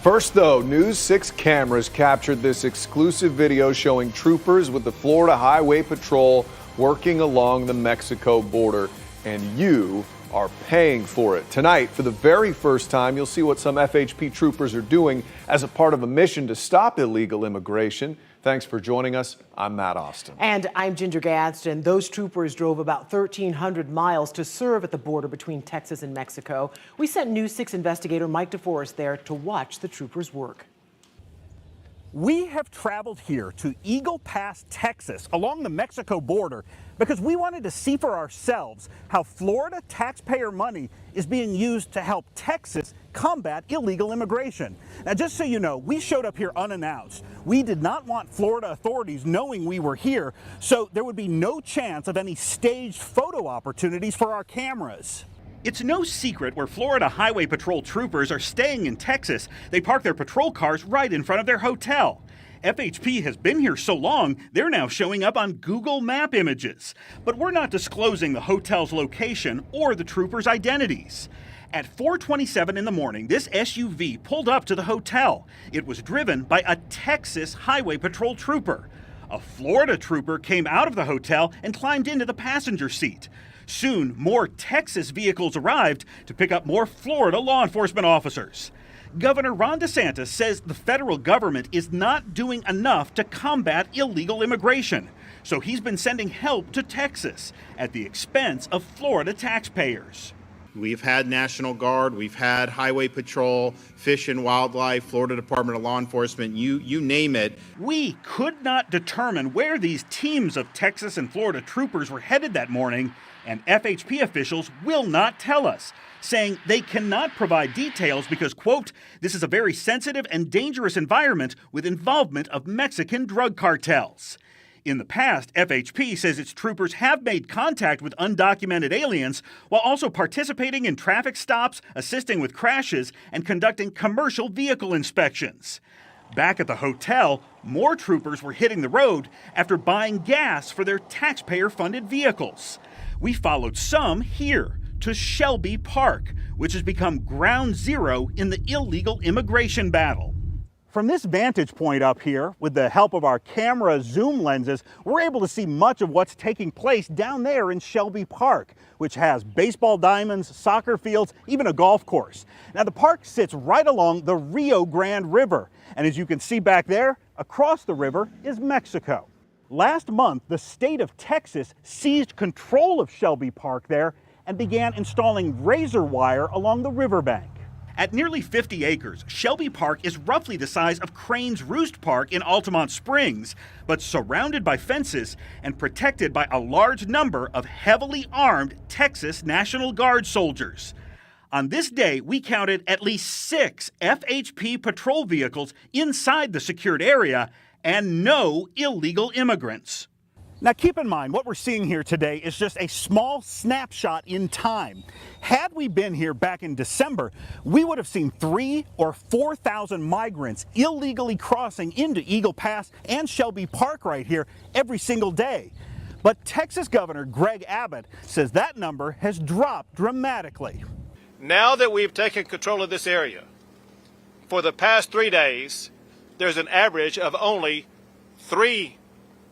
First, though, News 6 cameras captured this exclusive video showing troopers with the Florida Highway Patrol working along the Mexico border, and you are paying for it. Tonight, for the very first time, you'll see what some FHP troopers are doing as a part of a mission to stop illegal immigration. Thanks for joining us. I'm Matt Austin. And I'm Ginger Gadsden. Those troopers drove about 1,300 miles to serve at the border between Texas and Mexico. We sent News 6 investigator Mike DeForest there to watch the troopers work. We have traveled here to Eagle Pass, Texas, along the Mexico border because we wanted to see for ourselves how Florida taxpayer money is being used to help Texas combat illegal immigration. Now, just so you know, we showed up here unannounced. We did not want Florida authorities knowing we were here, so there would be no chance of any staged photo opportunities for our cameras. It's no secret where Florida Highway Patrol troopers are staying in Texas. They park their patrol cars right in front of their hotel. FHP has been here so long, they're now showing up on Google Map images. But we're not disclosing the hotel's location or the troopers' identities. At 4:27 in the morning, this SUV pulled up to the hotel. It was driven by a Texas Highway Patrol trooper. A Florida trooper came out of the hotel and climbed into the passenger seat. Soon, more Texas vehicles arrived to pick up more Florida law enforcement officers. Governor Ron DeSantis says the federal government is not doing enough to combat illegal immigration, so he's been sending help to Texas at the expense of Florida taxpayers. We've had National Guard, we've had Highway Patrol, Fish and Wildlife, Florida Department of Law Enforcement, you name it. We could not determine where these teams of Texas and Florida troopers were headed that morning, and FHP officials will not tell us, saying they cannot provide details because, quote, this is a very sensitive and dangerous environment with involvement of Mexican drug cartels. In the past, FHP says its troopers have made contact with undocumented aliens while also participating in traffic stops, assisting with crashes, and conducting commercial vehicle inspections. Back at the hotel, more troopers were hitting the road after buying gas for their taxpayer-funded vehicles. We followed some here to Shelby Park, which has become ground zero in the illegal immigration battle. From this vantage point up here, with the help of our camera zoom lenses, we're able to see much of what's taking place down there in Shelby Park, which has baseball diamonds, soccer fields, even a golf course. Now, the park sits right along the Rio Grande River, and as you can see back there, across the river is Mexico. Last month, the state of Texas seized control of Shelby Park there and began installing razor wire along the riverbank. At nearly 50 acres, Shelby Park is roughly the size of Crane's Roost Park in Altamont Springs, but surrounded by fences and protected by a large number of heavily armed Texas National Guard soldiers. On this day, we counted at least 6 FHP patrol vehicles inside the secured area and no illegal immigrants. Now, keep in mind, what we're seeing here today is just a small snapshot in time. Had we been here back in December, we would have seen 3,000 or 4,000 migrants illegally crossing into Eagle Pass and Shelby Park right here every single day. But Texas Governor Greg Abbott says that number has dropped dramatically. Now that we've taken control of this area, for the past 3 days, there's an average of only 3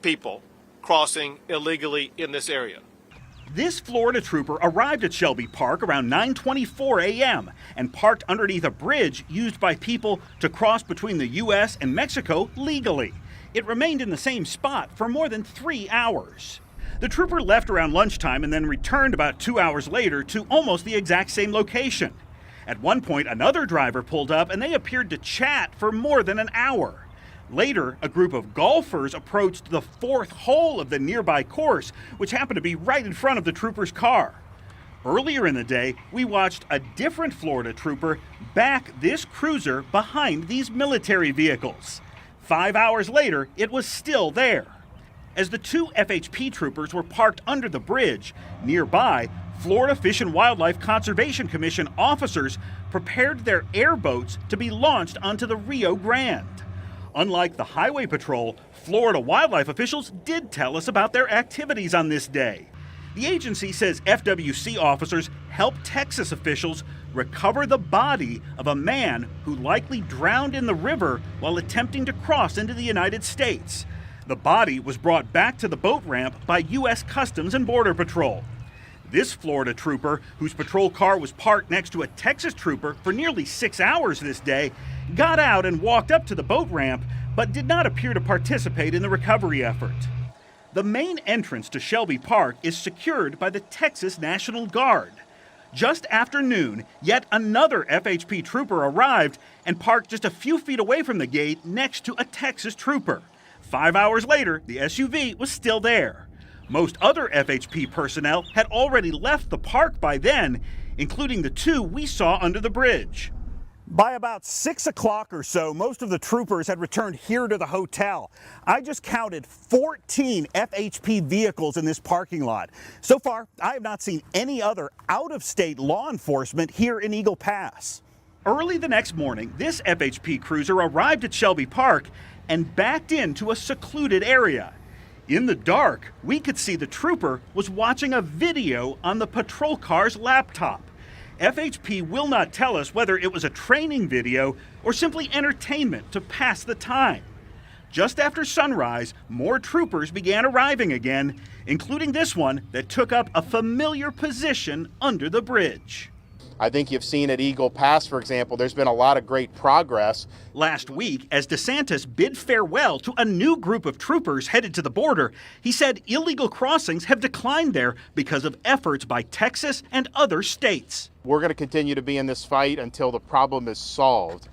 people crossing illegally in this area. This Florida trooper arrived at Shelby Park around 9:24 a.m. and parked underneath a bridge used by people to cross between the U.S. and Mexico legally. It remained in the same spot for more than 3 hours. The trooper left around lunchtime and then returned about 2 hours later to almost the exact same location. At one point, another driver pulled up and they appeared to chat for more than an hour. Later, a group of golfers approached the 4th hole of the nearby course, which happened to be right in front of the trooper's car. Earlier in the day, we watched a different Florida trooper back this cruiser behind these military vehicles. 5 hours later, it was still there. As the 2 FHP troopers were parked under the bridge, nearby, Florida Fish and Wildlife Conservation Commission officers prepared their airboats to be launched onto the Rio Grande. Unlike the Highway Patrol, Florida wildlife officials did tell us about their activities on this day. The agency says FWC officers helped Texas officials recover the body of a man who likely drowned in the river while attempting to cross into the United States. The body was brought back to the boat ramp by U.S. Customs and Border Patrol. This Florida trooper, whose patrol car was parked next to a Texas trooper for nearly 6 hours this day, got out and walked up to the boat ramp, but did not appear to participate in the recovery effort. The main entrance to Shelby Park is secured by the Texas National Guard. Just after noon, yet another FHP trooper arrived and parked just a few feet away from the gate next to a Texas trooper. 5 hours later, the SUV was still there. Most other FHP personnel had already left the park by then, including the two we saw under the bridge. By about 6 o'clock or so, most of the troopers had returned here to the hotel. I just counted 14 FHP vehicles in this parking lot. So far, I have not seen any other out-of-state law enforcement here in Eagle Pass. Early the next morning, this FHP cruiser arrived at Shelby Park and backed into a secluded area. In the dark, we could see the trooper was watching a video on the patrol car's laptop. FHP will not tell us whether it was a training video or simply entertainment to pass the time. Just after sunrise, more troopers began arriving again, including this one that took up a familiar position under the bridge. I think you've seen at Eagle Pass, for example, there's been a lot of great progress. Last week, as DeSantis bid farewell to a new group of troopers headed to the border, he said illegal crossings have declined there because of efforts by Texas and other states. We're going to continue to be in this fight until the problem is solved.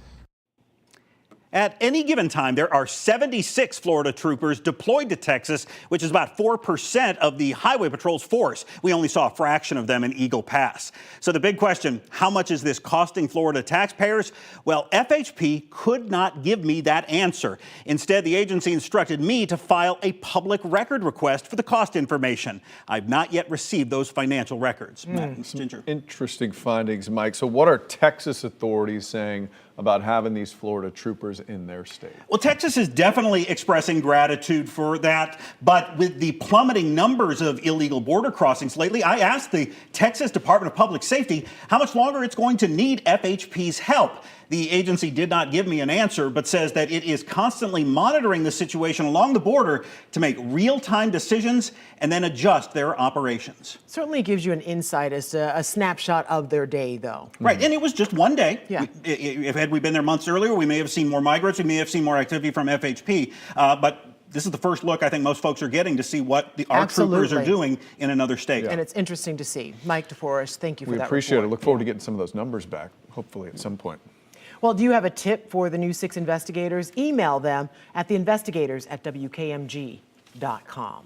At any given time, there are 76 Florida troopers deployed to Texas, which is about 4% of the Highway Patrol's force. We only saw a fraction of them in Eagle Pass. So the big question, how much is this costing Florida taxpayers? Well, FHP could not give me that answer. Instead, the agency instructed me to file a public record request for the cost information. I've not yet received those financial records. Ginger. Interesting findings, Mike. So what are Texas authorities saying about having these Florida troopers in their state? Well, Texas is definitely expressing gratitude for that, but with the plummeting numbers of illegal border crossings lately, I asked the Texas Department of Public Safety how much longer it's going to need FHP's help. The agency did not give me an answer, but says that it is constantly monitoring the situation along the border to make real-time decisions and then adjust their operations. Certainly gives you an insight as to a snapshot of their day, though. Right, and it was just one day. Yeah. Had we been there months earlier, we may have seen more migrants, we may have seen more activity from FHP, but this is the first look I think most folks are getting to see what our troopers are doing in another state. And it's interesting to see. Mike DeForest, thank you for that. We appreciate report. it. Look forward to getting some of those numbers back, hopefully at some point. Well, do you have a tip for the News 6 investigators? Email them at theinvestigators@wkmg.com.